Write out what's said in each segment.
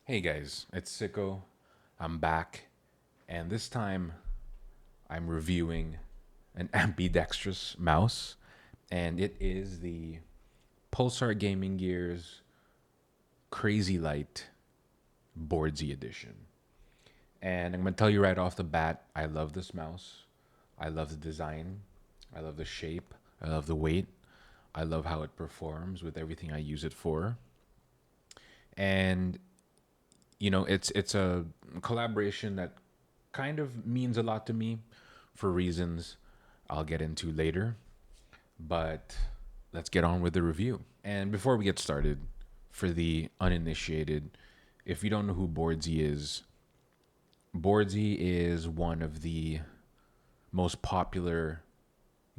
Hey guys, it's Sicko. I'm back, and this time I'm reviewing an ambidextrous mouse, and it is the Pulsar Gaming Gear's CrazyLight Boardzy Edition. And I'm gonna tell you right off the bat, I love this mouse. I love the design. I love the shape. I love the weight. I love how it performs with everything I use it for. And it's a collaboration that kind of means a lot to me for reasons I'll get into later. But let's get on with the review. And before we get started, for the uninitiated, if you don't know who Boardzy is one of the most popular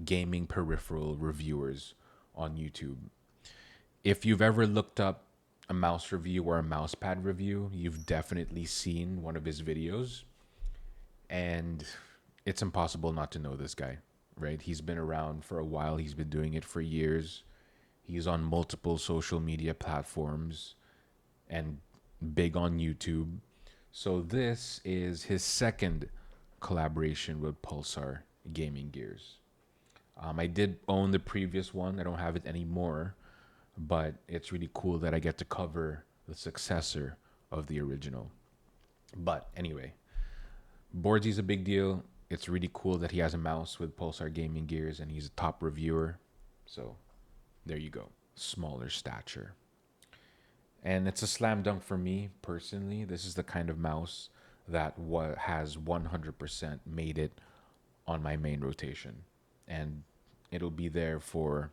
gaming peripheral reviewers on YouTube. If you've ever looked up a mouse review or a mouse pad review, you've definitely seen one of his videos. And it's impossible not to know this guy, right? He's been around for a while, he's been doing it for years. He's on multiple social media platforms and big on YouTube. So this is his second collaboration with Pulsar Gaming Gears. I did own the previous one. I don't have it anymore, but it's really cool that I get to cover the successor of the original. But anyway, Boardsy's a big deal. It's really cool that he has a mouse with Pulsar Gaming Gears and he's a top reviewer. So there you go. Smaller stature. And it's a slam dunk for me personally. This is the kind of mouse that has 100% made it on my main rotation. And it'll be there for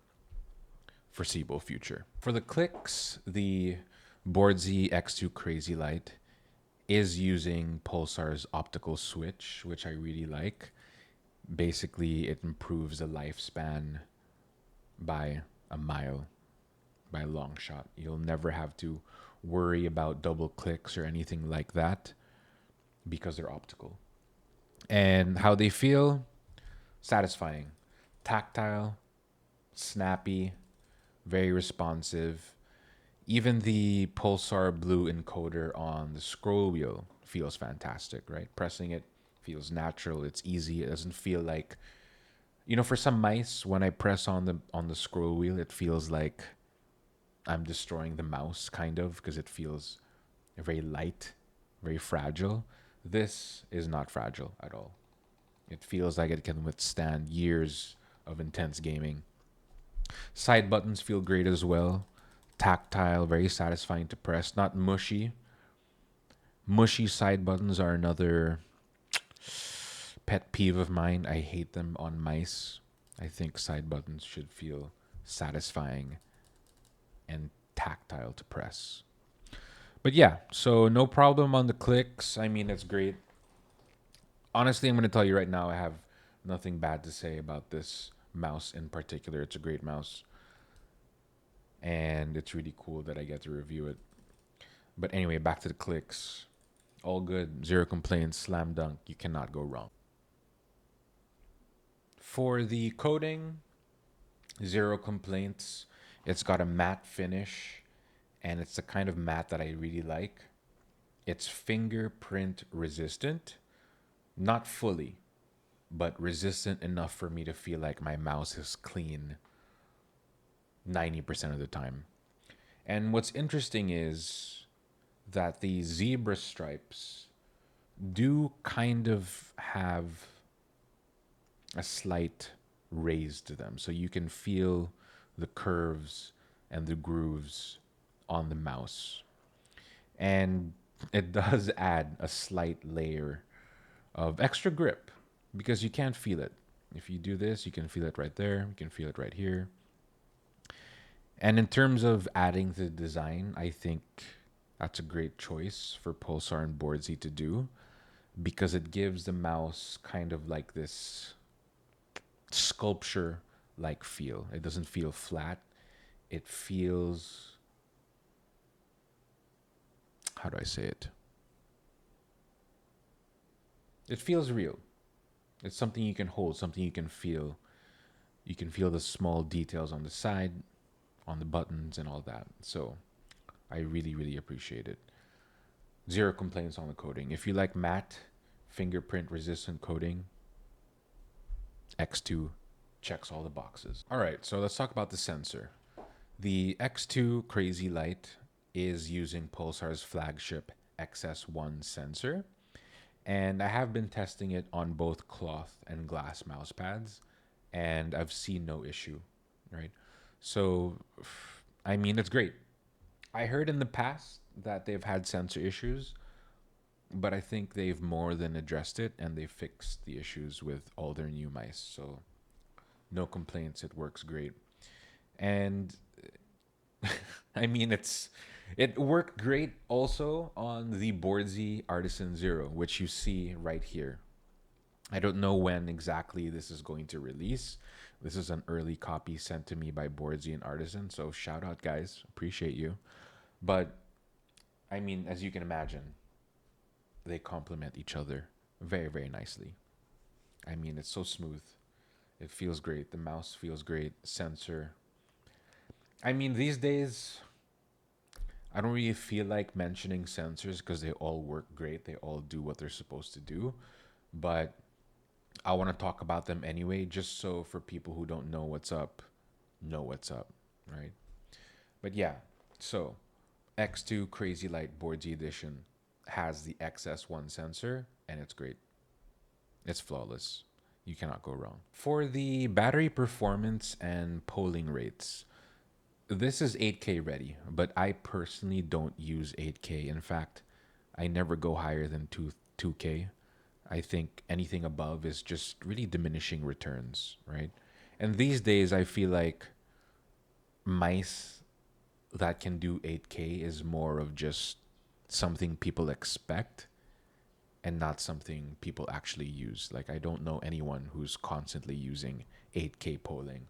foreseeable future. For the clicks, the Boardzy X2 CrazyLight is using Pulsar's optical switch, which I really like. Basically, it improves the lifespan by a mile, by a long shot. You'll never have to worry about double clicks or anything like that because they're optical. And how they feel? Satisfying. Tactile, snappy, very responsive. Even the Pulsar Blue encoder on the scroll wheel feels fantastic, right? Pressing it feels natural. It's easy. It doesn't feel like, for some mice, when I press on the scroll wheel, it feels like I'm destroying the mouse, kind of, because it feels very light, very fragile. This is not fragile at all. It feels like it can withstand years of intense gaming. Side buttons feel great as well. Tactile, very satisfying to press, not mushy. Mushy side buttons are another pet peeve of mine. I hate them on mice. I think side buttons should feel satisfying and tactile to press. But yeah, so no problem on the clicks. I mean, it's great. Honestly, I'm going to tell you right now, I have nothing bad to say about this mouse in particular. It's a great mouse. And it's really cool that I get to review it. But anyway, back to the clicks. All good, zero complaints, slam dunk. You cannot go wrong. For the coating, zero complaints. It's got a matte finish, and it's the kind of matte that I really like. It's fingerprint resistant, not fully, but resistant enough for me to feel like my mouse is clean 90% of the time. And what's interesting is that the zebra stripes do kind of have a slight raise to them. So you can feel the curves and the grooves on the mouse. And it does add a slight layer of extra grip because you can't feel it. If you do this, you can feel it right there. You can feel it right here. And in terms of adding to the design, I think that's a great choice for Pulsar and Boardzy to do because it gives the mouse kind of like this sculpture like feel. It doesn't feel flat. It feels, how do I say it? It feels real. It's something you can hold, something you can feel. You can feel the small details on the side, on the buttons, and all that. So I really, really appreciate it. Zero complaints on the coating. If you like matte, fingerprint resistant coating, X2 checks all the boxes. All right, so let's talk about the sensor. The X2 CrazyLight is using Pulsar's flagship XS1 sensor, and I have been testing it on both cloth and glass mouse pads, and I've seen no issue, right? So, I mean, it's great. I heard in the past that they've had sensor issues, but I think they've more than addressed it and they fixed the issues with all their new mice. So, no complaints. It works great. And I mean, it worked great also on the Boardzy Artisan Zero, which you see right here. I don't know when exactly this is going to release. This is an early copy sent to me by Boardzy and Artisan, so shout out, guys. Appreciate you. But I mean, as you can imagine, they complement each other very, very nicely. I mean, it's so smooth. It feels great. The mouse feels great. Sensor. I mean, these days, I don't really feel like mentioning sensors because they all work great. They all do what they're supposed to do. But I want to talk about them anyway, just so for people who don't know what's up, right? But yeah, so X2 CrazyLight Boardzy Edition has the XS1 sensor, and it's great. It's flawless. You cannot go wrong. For the battery performance and polling rates, this is 8K ready, but I personally don't use 8K. In fact, I never go higher than 2K. I think anything above is just really diminishing returns, right? And these days, I feel like mice that can do 8K is more of just something people expect and not something people actually use. Like, I don't know anyone who's constantly using 8K polling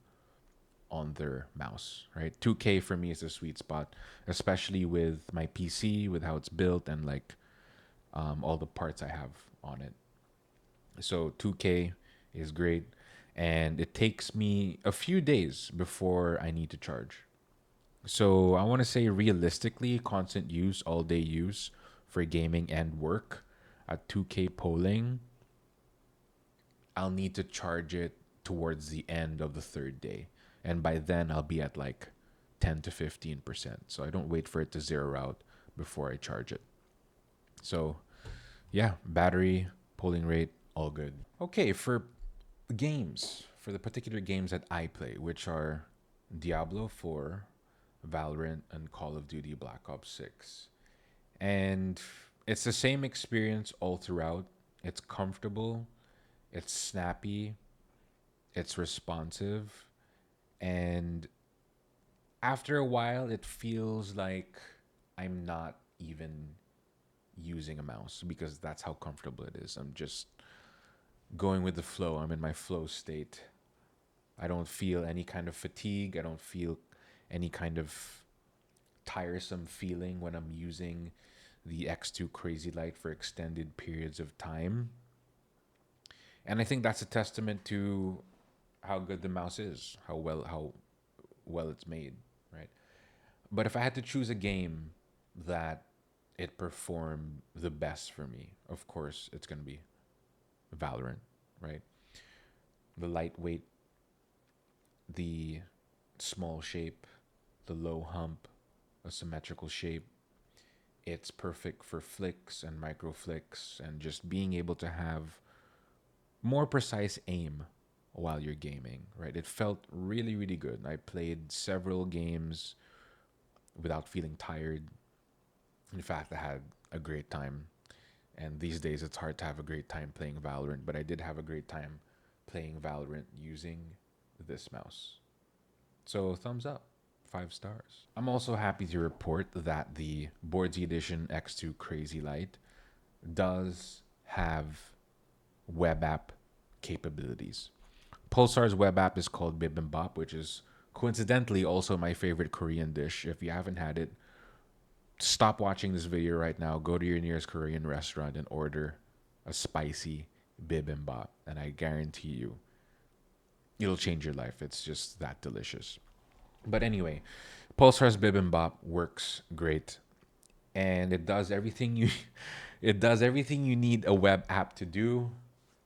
on their mouse, right? 2K for me is a sweet spot, especially with my PC, with how it's built and like all the parts I have on it. So 2K is great, and it takes me a few days before I need to charge. So I want to say realistically, constant use, all day use for gaming and work at 2K polling, I'll need to charge it towards the end of the third day. And by then, I'll be at like 10 to 15%. So I don't wait for it to zero out before I charge it. So yeah, battery, polling rate, all good. Okay, for games, for the particular games that I play, which are Diablo 4, Valorant, and Call of Duty Black Ops 6. And it's the same experience all throughout. It's comfortable, it's snappy, it's responsive, and after a while, it feels like I'm not even using a mouse because that's how comfortable it is. I'm just going with the flow. I'm in my flow state. I don't feel any kind of fatigue. I don't feel any kind of tiresome feeling when I'm using the X2 CrazyLight for extended periods of time. And I think that's a testament to how good the mouse is, how well it's made, right? But if I had to choose a game that it performed the best for me, of course, it's going to be Valorant, right? The lightweight, the small shape, the low hump, a symmetrical shape. It's perfect for flicks and micro flicks and just being able to have more precise aim while you're gaming, right? It felt really, really good. I played several games without feeling tired. In fact, I had a great time. And these days, it's hard to have a great time playing Valorant, but I did have a great time playing Valorant using this mouse. So, thumbs up, 5 stars. I'm also happy to report that the Boardzy Edition X2 CrazyLight does have web app capabilities. Pulsar's web app is called Bibimbap, which is coincidentally also my favorite Korean dish. If you haven't had it, stop watching this video right now. Go to your nearest Korean restaurant and order a spicy bibimbap, and I guarantee you, it'll change your life. It's just that delicious. But anyway, Pulsar's bibimbap works great. and it does everything you it does everything you need a web app to do.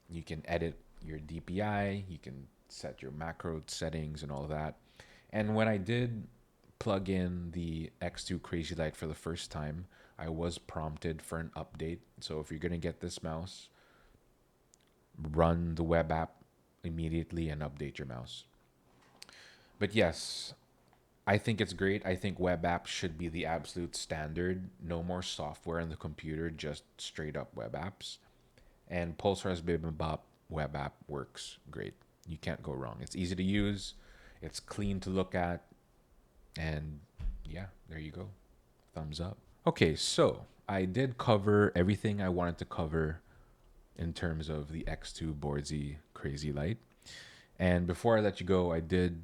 You can edit your DPI, you can set your macro settings and all that. And when I did plug in the X2 CrazyLight for the first time, I was prompted for an update. So if you're going to get this mouse, run the web app immediately and update your mouse. But yes, I think it's great. I think web apps should be the absolute standard. No more software on the computer, just straight up web apps. And Pulsar's Bibimbap web app works great. You can't go wrong. It's easy to use, it's clean to look at, and yeah, there you go. Thumbs up. Okay, so I did cover everything I wanted to cover in terms of the X2 Boardzy CrazyLight. And before I let you go, I did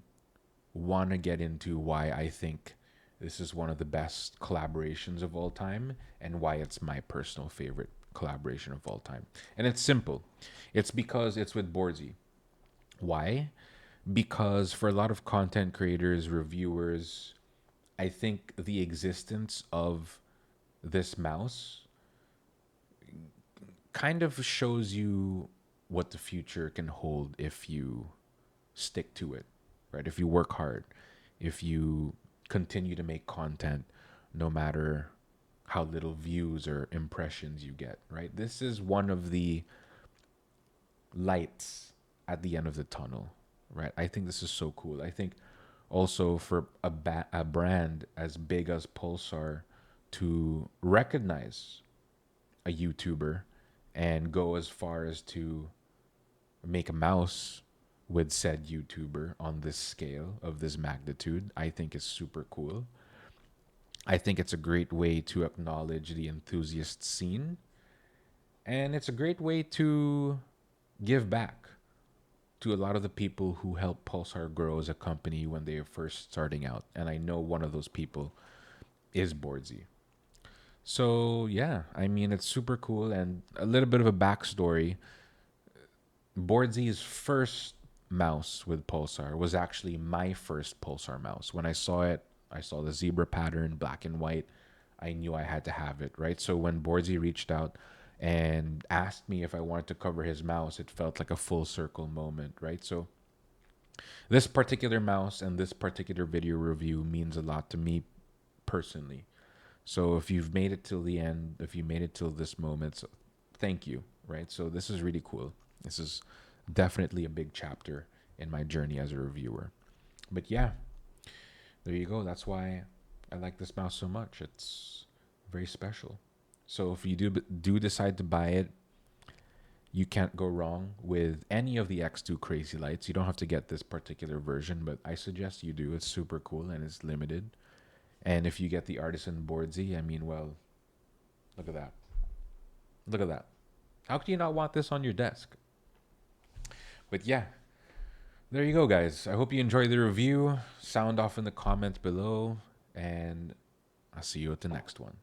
want to get into why I think this is one of the best collaborations of all time and why it's my personal favorite collaboration of all time. And it's simple. It's because it's with Boardzy. Why? Because for a lot of content creators, reviewers, I think the existence of this mouse kind of shows you what the future can hold if you stick to it, right? If you work hard, if you continue to make content, no matter how little views or impressions you get, right? This is one of the lights at the end of the tunnel, right? I think this is so cool. I think also for a brand as big as Pulsar to recognize a YouTuber and go as far as to make a mouse with said YouTuber on this scale of this magnitude, I think is super cool. I think it's a great way to acknowledge the enthusiast scene, and it's a great way to give back to a lot of the people who helped Pulsar grow as a company when they were first starting out. And I know one of those people is Boardzy. So yeah, I mean, it's super cool. And a little bit of a backstory. Boardzy's first mouse with Pulsar was actually my first Pulsar mouse. When I saw it, I saw the zebra pattern, black and white. I knew I had to have it, right? So when Boardzy reached out and asked me if I wanted to cover his mouse, it felt like a full circle moment, right? So this particular mouse and this particular video review means a lot to me personally. So if you've made it till the end, if you made it till this moment, so thank you, right? So this is really cool. This is definitely a big chapter in my journey as a reviewer. But yeah, there you go. That's why I like this mouse so much. It's very special. So if you do decide to buy it, you can't go wrong with any of the X2 CrazyLights. You don't have to get this particular version, but I suggest you do. It's super cool and it's limited. And if you get the Artisan Boardzy, I mean, well, look at that. Look at that. How could you not want this on your desk? But yeah, there you go, guys. I hope you enjoyed the review. Sound off in the comments below, and I'll see you at the next one.